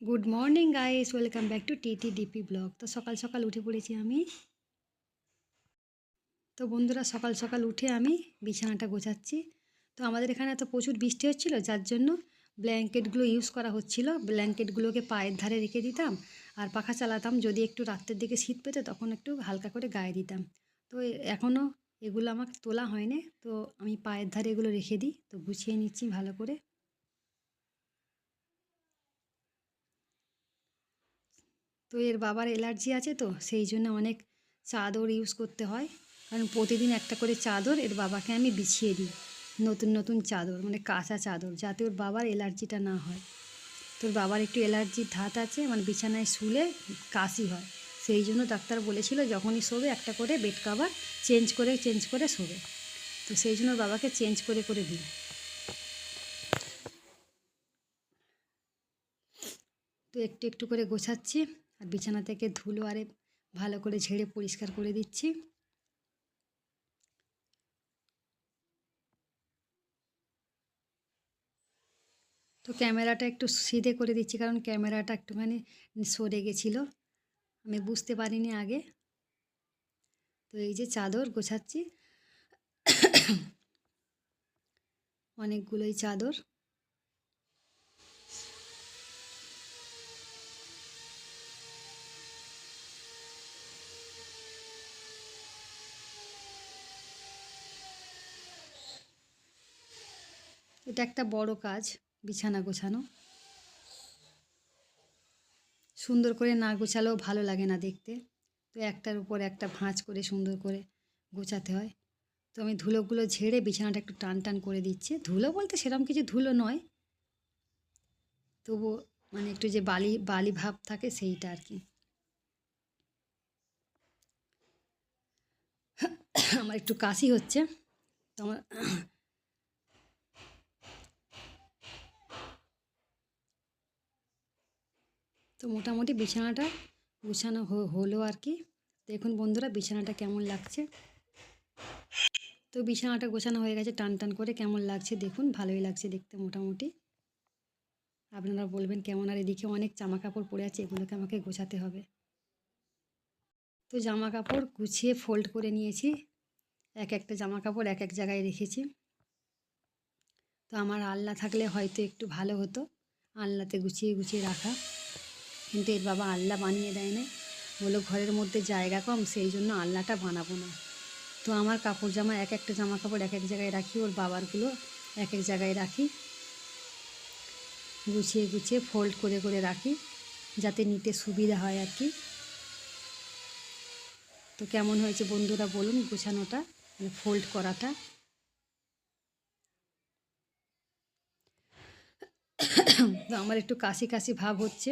Good morning guys, welcome back to TTDP blog. তো সকাল সকাল উঠে পড়েছি আমি। তো বন্ধুরা, সকাল সকাল উঠে আমি বিছানাটা গোছাচ্ছি। তো আমাদের এখানে তো প্রচুর বৃষ্টি হচ্ছিল, যার জন্য ব্ল্যাঙ্কেটগুলো ইউজ করা হচ্ছিল। ব্ল্যাঙ্কেটগুলোকে পায়ের ধারে রেখে দিতাম আর পাখা চালাতাম। যদি একটু রাত্রের দিকে শীত পেতে তখন একটু হালকা করে গায়ে দিতাম। তো এখনও এগুলো আমার তোলা হয়নি, তো আমি পায়ের ধারে এগুলো রেখে দিই। তো গুছিয়ে নিচ্ছি ভালো করে। তো এর বাবার অ্যালার্জি আছে, তো সেই জন্য অনেক চাদর ইউজ করতে হয়। কারণ প্রতিদিন একটা করে চাদর এর বাবাকে আমি বিছিয়ে দিই, নতুন নতুন চাদর, মানে কাঁচা চাদর, যাতে ওর বাবার অ্যালার্জিটা না হয়। তোর বাবার একটু অ্যালার্জির ধাত আছে, মানে বিছানায় শুলে কাশি হয়। সেই জন্য ডাক্তার বলেছিল যখনই শোবে একটা করে বেড কাভার চেঞ্জ করে শোবে। তো সেই জন্য ওর বাবাকে চেঞ্জ করে করে দিই। তো একটু একটু করে গোছাচ্ছি আর বিছানা থেকে ধুলো আরে ভালো করে ঝেড়ে পরিষ্কার করে দিচ্ছি। তো ক্যামেরাটা একটু সিধে করে দিচ্ছি, কারণ ক্যামেরাটা একটুখানি সরে গেছিলো, আমি বুঝতে পারিনি আগে। তো এই যে চাদর গোছাচ্ছি, অনেকগুলোই চাদর। এটা একটা বড় কাজ, বিছানা গোছানো। সুন্দর করে না গোছালেও ভালো লাগে না দেখতে। তো একটার উপর একটা ভাঁজ করে সুন্দর করে গোছাতে হয়। তো আমি ধুলোগুলো ঝেড়ে বিছানাটা একটু টান টান করে দিচ্ছি। ধুলো বলতে সেরকম কিছু ধুলো নয়, তবু মানে একটু যে বালি বালি ভাব থাকে সেইটা আর কি। আমার একটু কাশি হচ্ছে, তো আমার তো মোটামুটি বিছানাটা গোছানো হলো আর কি। দেখুন বন্ধুরা, বিছানাটা কেমন লাগছে। তো বিছানাটা গোছানো হয়ে গেছে টান টান করে। কেমন লাগছে দেখুন, ভালোই লাগছে দেখতে মোটামুটি। আপনারা বলবেন কেমন। আর এদিকে অনেক জামা কাপড় পড়ে আছে, এগুলোকে আমাকে গোছাতে হবে। তো জামা কাপড় গুছিয়ে ফোল্ড করে নিয়েছি, এক একটা জামা কাপড় এক এক জায়গায় রেখেছি। তো আমার আলনা থাকলে হয়তো একটু ভালো হতো, আলনাতে গুছিয়ে গুছিয়ে রাখা, কিন্তু এর বাবা আলনা বানিয়ে দেয় না। বললো ঘরের মধ্যে জায়গা কম, সেই জন্য আলনাটা বানাবো না। তো আমার কাপড় জামা এক একটা জামা কাপড় এক এক জায়গায় রাখি, ওর বাবারগুলো এক এক জায়গায় রাখি, গুছিয়ে গুছিয়ে ফোল্ড করে করে রাখি, যাতে নিতে সুবিধা হয় আর কি। তো কেমন হয়েছে বন্ধুরা বলুন গোছানোটা, মানে ফোল্ড করাটা। তো আমার একটু কাশি কাশি ভাব হচ্ছে।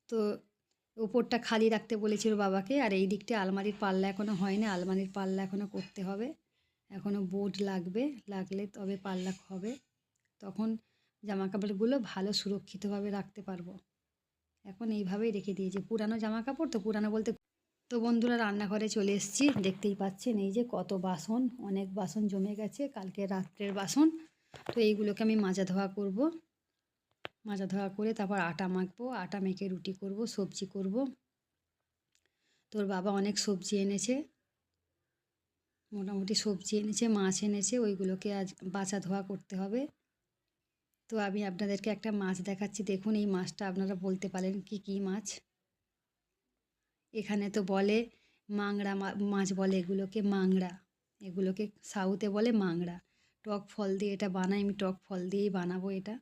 তো উপরটা খালি রাখতে বলেছিল বাবাকে, আর এই দিকটা আলমারির পাল্লা এখনও হয়নি, আলমারির পাল্লা এখনও করতে হবে, এখনও বোর্ড লাগবে, লাগলে তবে পাল্লা হবে। তখন জামা কাপড়গুলো ভালো সুরক্ষিতভাবে রাখতে পারবো। এখন এইভাবেই রেখে দিয়েছি, পুরানো জামা কাপড় তো, পুরানো বলতে। তো বন্ধুরা, রান্নাঘরে চলে এসেছি, দেখতেই পাচ্ছেন এই যে কত বাসন, অনেক বাসন জমে গেছে কালকে রাত্রের বাসন। তো এইগুলোকে আমি মাজা ধোয়া করব, মাজা ধোয়া করে তারপর আটা মাখবো, আটা মেখে রুটি করব, সবজি করব। তোর বাবা অনেক সবজি এনেছে, মোটামুটি সবজি এনেছে, মাছ এনেছে, ওইগুলোকে আজ বাছা ধোয়া করতে হবে। তো আমি আপনাদেরকে একটা মাছ দেখাচ্ছি, দেখুন এই মাছটা। আপনারা বলতে পারেন কি কী মাছ। এখানে তো বলে মাংড়া মাছ বলে, এগুলোকে মাংড়া, এগুলোকে সাউথে বলে মাংড়া। টক ফল দিয়ে এটা বানাই, আমি টক ফল দিয়েই বানাবো এটা।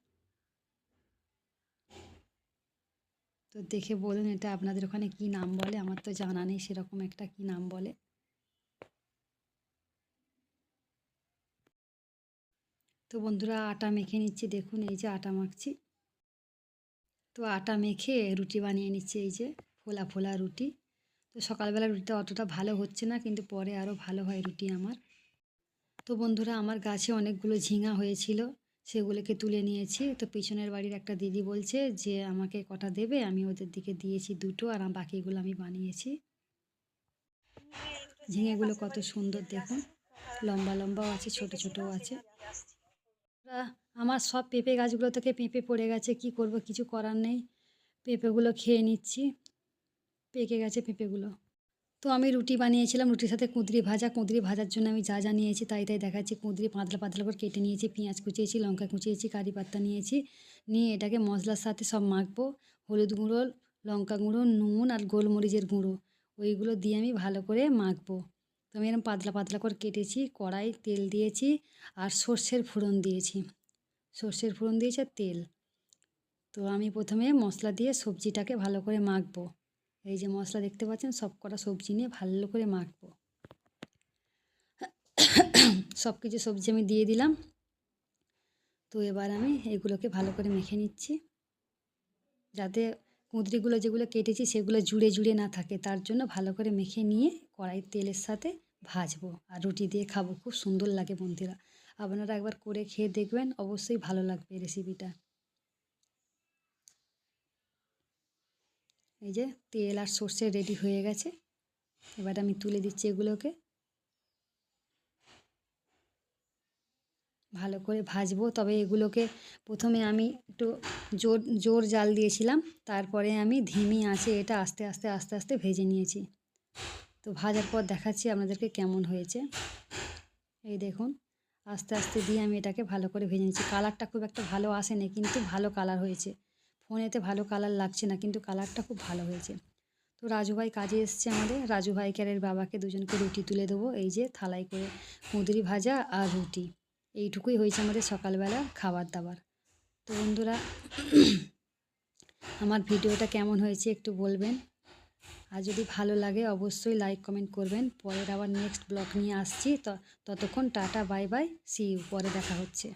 তো দেখে বলুন এটা আপনাদের ওখানে কী নাম বলে, আমার তো জানা নেই সেরকম একটা কী নাম বলে। তো বন্ধুরা, আটা মেখে নিচ্ছি, দেখুন এই যে আটা মাখছি। তো আটা মেখে রুটি বানিয়ে নিচ্ছি, এই যে ফোলা ফোলা রুটি। তো সকালবেলা রুটিটা অতটা ভালো হচ্ছে না, কিন্তু পরে আরও ভালো হয় রুটি আমার। তো বন্ধুরা, আমার গাছে অনেকগুলো ঝিঙা হয়েছিল, সেগুলোকে তুলে নিয়েছি। তো পিছনের বাড়ির একটা দিদি বলছে যে আমাকে কটা দেবে, আমি ওদের দিকে দিয়েছি দুটো, আর বাকিগুলো আমি বানিয়েছি। ঝিঙেগুলো কত সুন্দর দেখুন, লম্বা লম্বাও আছে, ছোট ছোটও আছে। আমার সব পেঁপে গাছগুলো থেকে পেঁপে পড়ে গেছে, কি করব, কিছু করার নেই। পেঁপেগুলো খেয়ে নিচ্ছি, পেকে গেছে পেঁপেগুলো। তো আমি রুটি বানিয়েছিলাম, রুটির সাথে কুঁদরি ভাজা। কুঁদরি ভাজার জন্য আমি যা যা নিয়েছি তাই তাই দেখাচ্ছি। কুঁদরি পাতলা পাতলা করে কেটে নিয়েছি, পেঁয়াজ কুচিয়েছি, লঙ্কা কুচিয়েছি, কারি পাতা নিয়েছি, নিয়ে এটাকে মশলার সাথে সব মাখবো। হলুদ গুঁড়ো, লঙ্কা গুঁড়ো, নুন আর গোলমরিচের গুঁড়ো, ওইগুলো দিয়ে আমি ভালো করে মাখবো। তো আমি এরকম পাতলা পাতলা করে কেটেছি, কড়াই তেল দিয়েছি আর সর্ষের ফোড়ন দিয়েছি, সর্ষের ফোড়ন দিয়েছি আর তেল। তো আমি প্রথমে মশলা দিয়ে সবজিটাকে ভালো করে মাখবো। এই যে মশলা দেখতে পাচ্ছেন, সব কটা সবজি নিয়ে ভালো করে মাখবো। সব কিছু সবজি আমি দিয়ে দিলাম। তো এবার আমি এগুলোকে ভালো করে মেখে নিচ্ছি, যাতে কুঁদরিগুলো যেগুলো কেটেছি সেগুলো জুড়ে জুড়ে না থাকে, তার জন্য ভালো করে মেখে নিয়ে কড়াইয়ের তেলের সাথে ভাজবো আর রুটি দিয়ে খাবো। খুব সুন্দর লাগে বন্ধুরা, আপনারা একবার করে খেয়ে দেখবেন, অবশ্যই ভালো লাগবে রেসিপিটা। এই যে তেল আর সর্ষে রেডি হয়ে গেছে, এবার আমি তুলে দিচ্ছি এগুলোকে। ভালো করে ভাজবো, তবে এগুলোকে প্রথমে আমি একটু জোর জাল দিয়েছিলাম, তারপরে আমি ধিমি আঁচে এটা আস্তে আস্তে আস্তে আস্তে ভেজে নিয়েছি। তো ভাজার পর দেখাচ্ছি আপনাদেরকে কেমন হয়েছে। এই দেখুন, আস্তে আস্তে দিয়ে আমি এটাকে ভালো করে ভেজে নিচ্ছি। কালারটা খুব একটা ভালো আসেনি, কিন্তু ভালো কালার হয়েছে। ফোনেতে ভালো কালার লাগছে না, কিন্তু কালারটা খুব ভালো হয়েছে। তো রাজু ভাই কাজে এসছে আমাদের, রাজু ভাইকে আর এর বাবাকে দুজনকে রুটি তুলে দেবো। এই যে থালায় করে কুঁদরি ভাজা আর রুটি, এইটুকুই হয়েছে আমাদের সকালবেলা খাবার দাবার। তো বন্ধুরা, আমার ভিডিওটা কেমন হয়েছে একটু বলবেন, আর যদি ভালো লাগে অবশ্যই লাইক কমেন্ট করবেন। পরের আবার নেক্সট ব্লগ নিয়ে আসছি, ততক্ষণ tata bye bye, see you, পরে দেখা হচ্ছে।